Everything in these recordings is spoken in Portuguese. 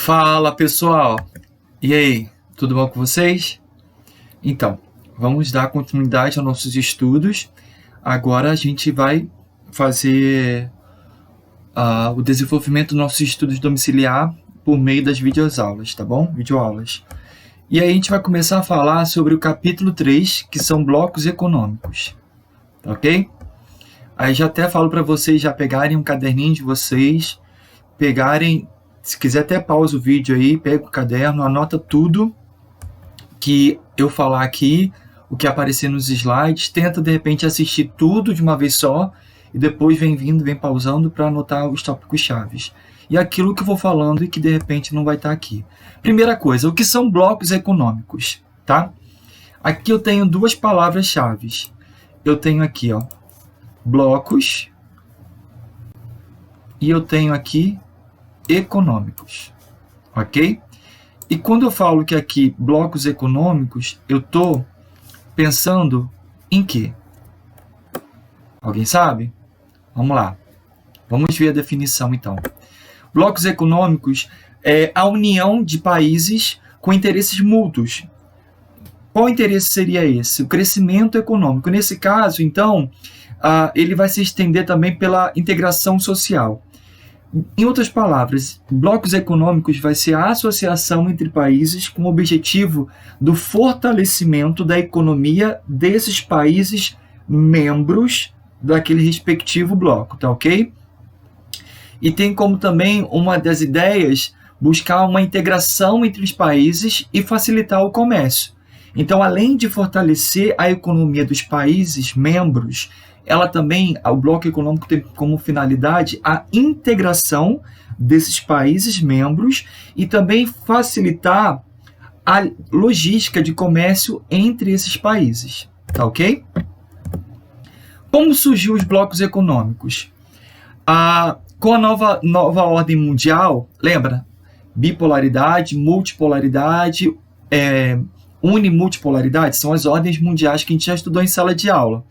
Fala pessoal, e aí, tudo bom com vocês? Então, vamos dar continuidade aos nossos estudos. Agora a gente vai fazer o desenvolvimento dos nossos estudos domiciliar por meio das videoaulas, tá bom? Videoaulas. E aí a gente vai começar a falar sobre o capítulo 3, que são blocos econômicos, tá ok? Aí já até falo para vocês já pegarem um caderninho de vocês, se quiser até pausa o vídeo aí, pega o caderno, anota tudo que eu falar aqui, o que aparecer nos slides, tenta de repente assistir tudo de uma vez só e depois vem pausando para anotar os tópicos chaves. E aquilo que eu vou falando e que de repente não vai estar aqui. Primeira coisa, o que são blocos econômicos, tá? Aqui eu tenho duas palavras-chave. Eu tenho aqui, ó, blocos e eu tenho aqui econômicos, ok? E quando eu falo que aqui blocos econômicos, eu estou pensando em quê? Alguém sabe? Vamos lá. Vamos ver a definição então. Blocos econômicos é a união de países com interesses mútuos. Qual interesse seria esse? O crescimento econômico. Nesse caso, então, ele vai se estender também pela integração social. Em outras palavras, blocos econômicos vai ser a associação entre países com o objetivo do fortalecimento da economia desses países membros daquele respectivo bloco, tá ok? E tem como também uma das ideias buscar uma integração entre os países e facilitar o comércio. Então, além de fortalecer a economia dos países membros, o bloco econômico tem como finalidade a integração desses países membros e também facilitar a logística de comércio entre esses países, tá ok? Como surgiu os blocos econômicos? Com a nova ordem mundial, lembra? Bipolaridade, multipolaridade, unimultipolaridade, são as ordens mundiais que a gente já estudou em sala de aula.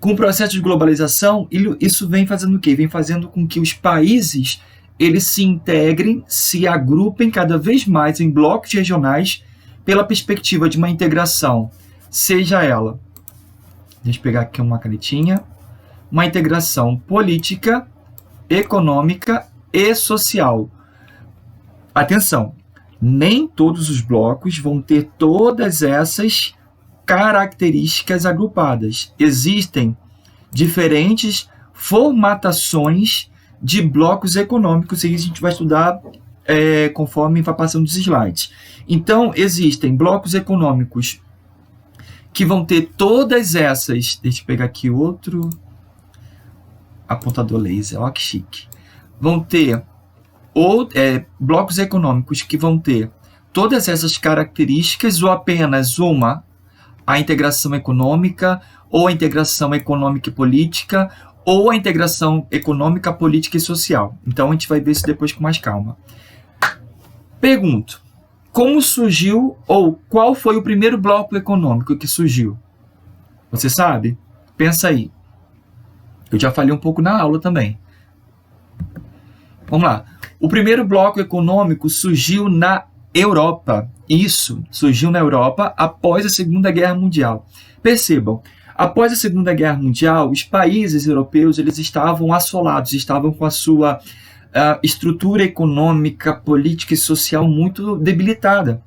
Com o processo de globalização, isso vem fazendo o quê? Vem fazendo com que os países eles se integrem, se agrupem cada vez mais em blocos regionais pela perspectiva de uma integração, seja ela, deixa eu pegar aqui uma canetinha, uma integração política, econômica e social. Atenção, nem todos os blocos vão ter todas essas características agrupadas. Existem diferentes formatações de blocos econômicos e a gente vai estudar conforme vai passando os slides. Então, existem blocos econômicos que vão ter todas essas... Deixa eu pegar aqui outro apontador laser, ó que chique. Vão ter blocos econômicos que vão ter todas essas características ou apenas uma, a integração econômica, ou a integração econômica e política, ou a integração econômica, política e social. Então, a gente vai ver isso depois com mais calma. Pergunto, como surgiu, ou qual foi o primeiro bloco econômico que surgiu? Você sabe? Pensa aí. Eu já falei um pouco na aula também. Vamos lá. O primeiro bloco econômico surgiu na Europa. Isso, surgiu na Europa após a Segunda Guerra Mundial. Percebam, após a Segunda Guerra Mundial, os países europeus eles estavam assolados, estavam com a sua estrutura econômica, política e social muito debilitada.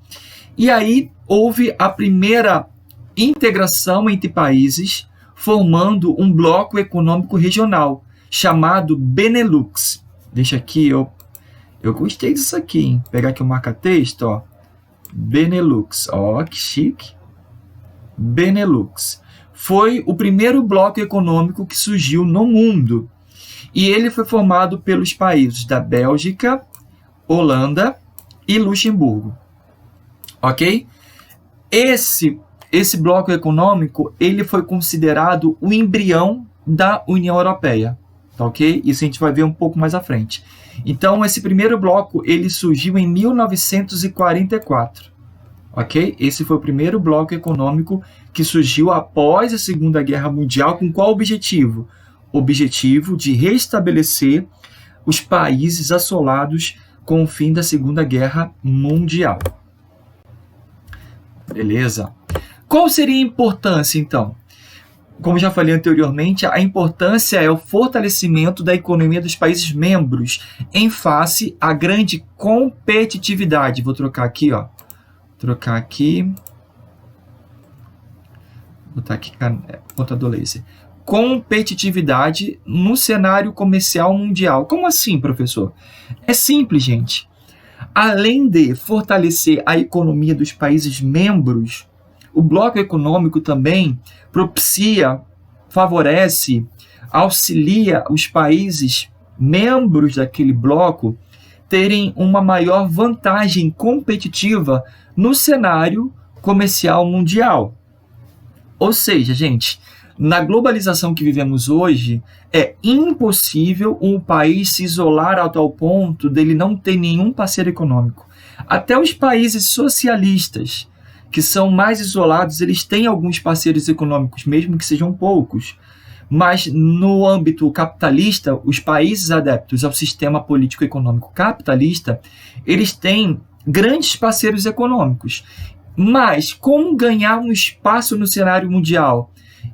E aí houve a primeira integração entre países, formando um bloco econômico regional, chamado Benelux. Deixa aqui, eu gostei disso aqui, hein? Vou pegar aqui o marca-texto, ó. Benelux, ó, que chique. Benelux. Foi o primeiro bloco econômico que surgiu no mundo. E ele foi formado pelos países da Bélgica, Holanda e Luxemburgo. Ok? Esse bloco econômico, ele foi considerado o embrião da União Europeia. Ok? Isso a gente vai ver um pouco mais à frente. Então, esse primeiro bloco, ele surgiu em 1944. Ok? Esse foi o primeiro bloco econômico que surgiu após a Segunda Guerra Mundial. Com qual objetivo? O objetivo de restabelecer os países assolados com o fim da Segunda Guerra Mundial. Beleza? Qual seria a importância, então? Como já falei anteriormente, a importância é o fortalecimento da economia dos países membros em face à grande competitividade. Vou trocar aqui, ó. Trocar aqui. Vou botar aqui apontador laser. Competitividade no cenário comercial mundial. Como assim, professor? É simples, gente. Além de fortalecer a economia dos países membros, o bloco econômico também propicia, favorece, auxilia os países membros daquele bloco terem uma maior vantagem competitiva no cenário comercial mundial. Ou seja, gente, na globalização que vivemos hoje, é impossível um país se isolar a tal ponto dele não ter nenhum parceiro econômico. Até os países socialistas, que são mais isolados, eles têm alguns parceiros econômicos, mesmo que sejam poucos. Mas no âmbito capitalista, os países adeptos ao sistema político-econômico capitalista, eles têm grandes parceiros econômicos. Mas como ganhar um espaço no cenário mundial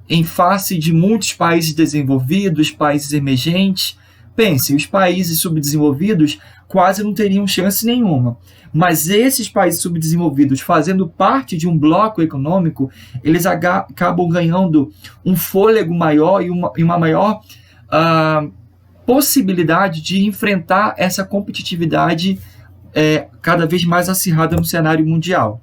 em face de muitos países desenvolvidos, países emergentes? Pense, os países subdesenvolvidos quase não teriam chance nenhuma. Mas esses países subdesenvolvidos, fazendo parte de um bloco econômico, eles acabam ganhando um fôlego maior e uma maior possibilidade de enfrentar essa competitividade cada vez mais acirrada no cenário mundial.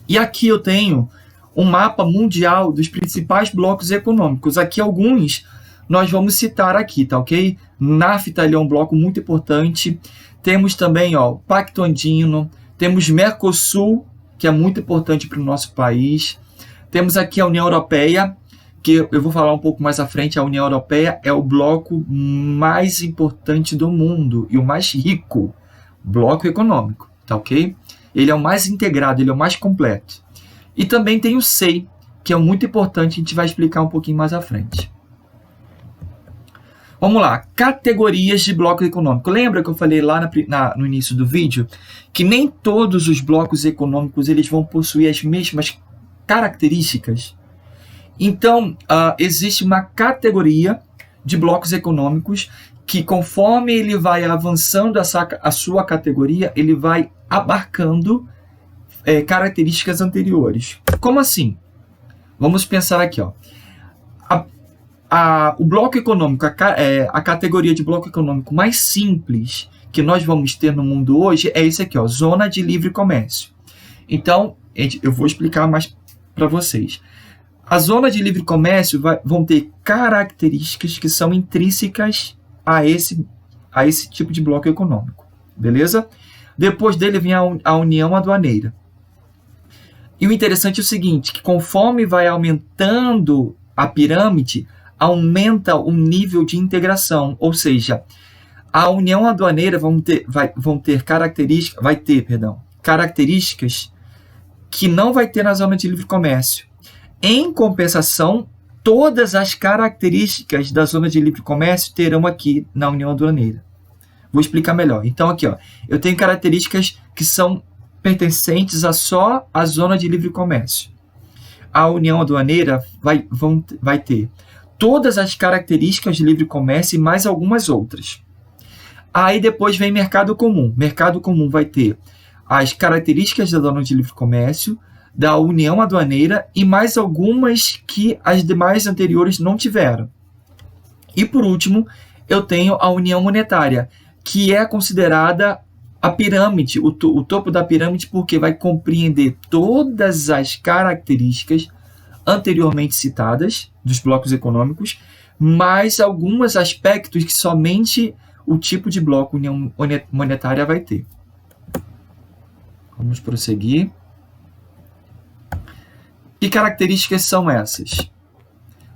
E aqui eu tenho um mapa mundial dos principais blocos econômicos. Aqui alguns nós vamos citar aqui, tá ok? NAFTA é um bloco muito importante. Temos também o Pacto Andino, temos Mercosul, que é muito importante para o nosso país. Temos aqui a União Europeia, que eu vou falar um pouco mais à frente. A União Europeia é o bloco mais importante do mundo e o mais rico bloco econômico, tá ok? Ele é o mais integrado, ele é o mais completo. E também tem o SEI, que é muito importante, a gente vai explicar um pouquinho mais à frente. Vamos lá, categorias de bloco econômico. Lembra que eu falei lá no início do vídeo que nem todos os blocos econômicos eles vão possuir as mesmas características? Então, existe uma categoria de blocos econômicos que, conforme ele vai avançando a sua categoria, ele vai abarcando características anteriores. Como assim? Vamos pensar aqui, ó. O bloco econômico, a categoria de bloco econômico mais simples que nós vamos ter no mundo hoje é esse aqui, ó, zona de livre comércio. Então, eu vou explicar mais para vocês. A zona de livre comércio vão ter características que são intrínsecas a esse tipo de bloco econômico, beleza? Depois dele vem a união aduaneira. E o interessante é o seguinte, que conforme vai aumentando a pirâmide, aumenta o nível de integração, ou seja, a união aduaneira vai ter características que não vai ter na zona de livre comércio. Em compensação, todas as características da zona de livre comércio terão aqui na união aduaneira. Vou explicar melhor. Então aqui, ó, eu tenho características que são pertencentes só à zona de livre comércio. A união aduaneira vai ter todas as características de livre comércio e mais algumas outras. Aí depois vem mercado comum. Mercado comum vai ter as características da zona de livre comércio, da união aduaneira e mais algumas que as demais anteriores não tiveram. E por último, eu tenho a união monetária, que é considerada a pirâmide, o topo da pirâmide, porque vai compreender todas as características anteriormente citadas dos blocos econômicos, mais alguns aspectos que somente o tipo de bloco união monetária vai ter. Vamos prosseguir. Que características são essas?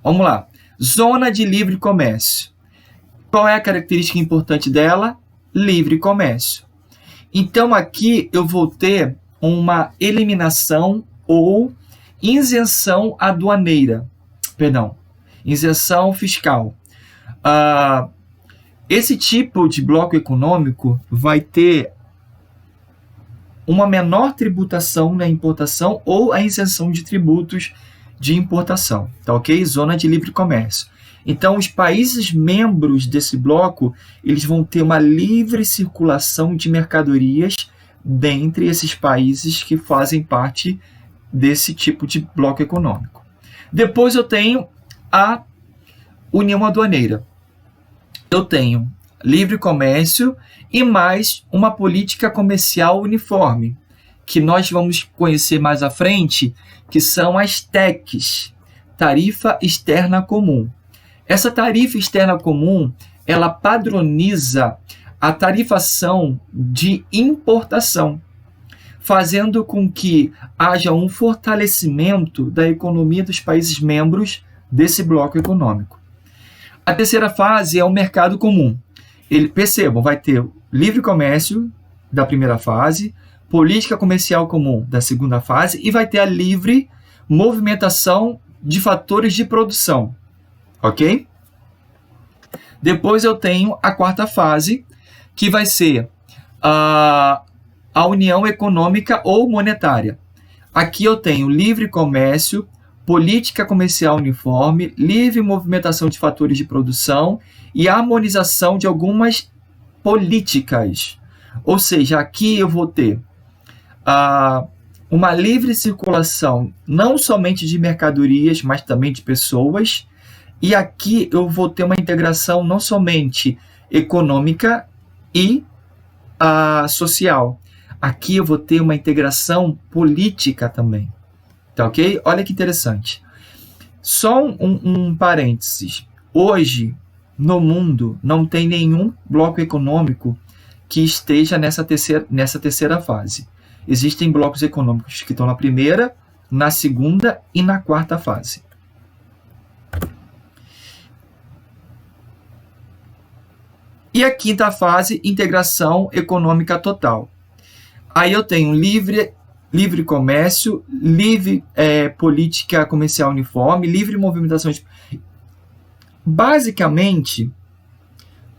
Vamos lá. Zona de livre comércio. Qual é a característica importante dela? Livre comércio. Então, aqui eu vou ter uma eliminação ou isenção aduaneira. Perdão, isenção fiscal. Esse tipo de bloco econômico vai ter uma menor tributação na importação ou a isenção de tributos de importação, tá ok? Zona de livre comércio. Então, os países membros desse bloco, eles vão ter uma livre circulação de mercadorias dentre esses países que fazem parte desse tipo de bloco econômico. Depois eu tenho a União Aduaneira. Eu tenho livre comércio e mais uma política comercial uniforme, que nós vamos conhecer mais à frente, que são as TECs, Tarifa Externa Comum. Essa tarifa externa comum, ela padroniza a tarifação de importação, fazendo com que haja um fortalecimento da economia dos países membros desse bloco econômico. A terceira fase é o mercado comum. Percebam, vai ter livre comércio da primeira fase, política comercial comum da segunda fase e vai ter a livre movimentação de fatores de produção. Ok? Depois eu tenho a quarta fase, que vai ser a união econômica ou monetária. Aqui eu tenho livre comércio, política comercial uniforme, livre movimentação de fatores de produção e harmonização de algumas políticas. Ou seja, aqui eu vou ter uma livre circulação, não somente de mercadorias, mas também de pessoas. E aqui eu vou ter uma integração não somente econômica e social. Aqui eu vou ter uma integração política também. Tá ok? Olha que interessante. Só um parênteses. Hoje, no mundo, não tem nenhum bloco econômico que esteja nessa terceira fase. Existem blocos econômicos que estão na primeira, na segunda e na quarta fase. E a quinta fase, integração econômica total. Aí eu tenho livre comércio, livre política comercial uniforme, livre movimentação de... Basicamente,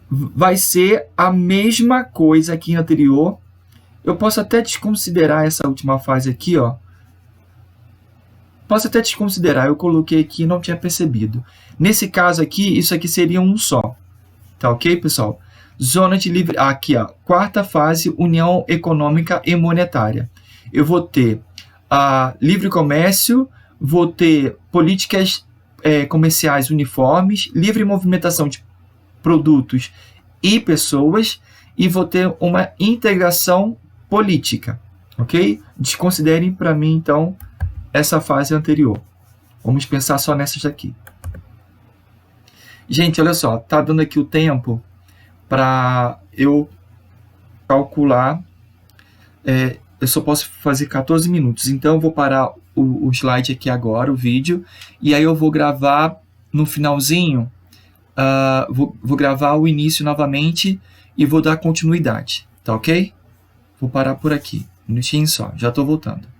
vai ser a mesma coisa aqui anterior. Eu posso até desconsiderar essa última fase aqui, ó. Posso até desconsiderar, eu coloquei aqui e não tinha percebido. Nesse caso aqui, isso aqui seria um só. Tá ok, pessoal? Zona de livre... Aqui, ó. Quarta fase, união econômica e monetária. Eu vou ter livre comércio, vou ter políticas comerciais uniformes, livre movimentação de produtos e pessoas, e vou ter uma integração política. Ok? Desconsiderem para mim, então, essa fase anterior. Vamos pensar só nessas daqui. Gente, olha só. Tá dando aqui o tempo para eu calcular. Eu só posso fazer 14 minutos. Então, eu vou parar o slide aqui agora, o vídeo. E aí eu vou gravar no finalzinho. Vou gravar o início novamente e vou dar continuidade. Tá ok? Vou parar por aqui. Um minutinho só. Já estou voltando.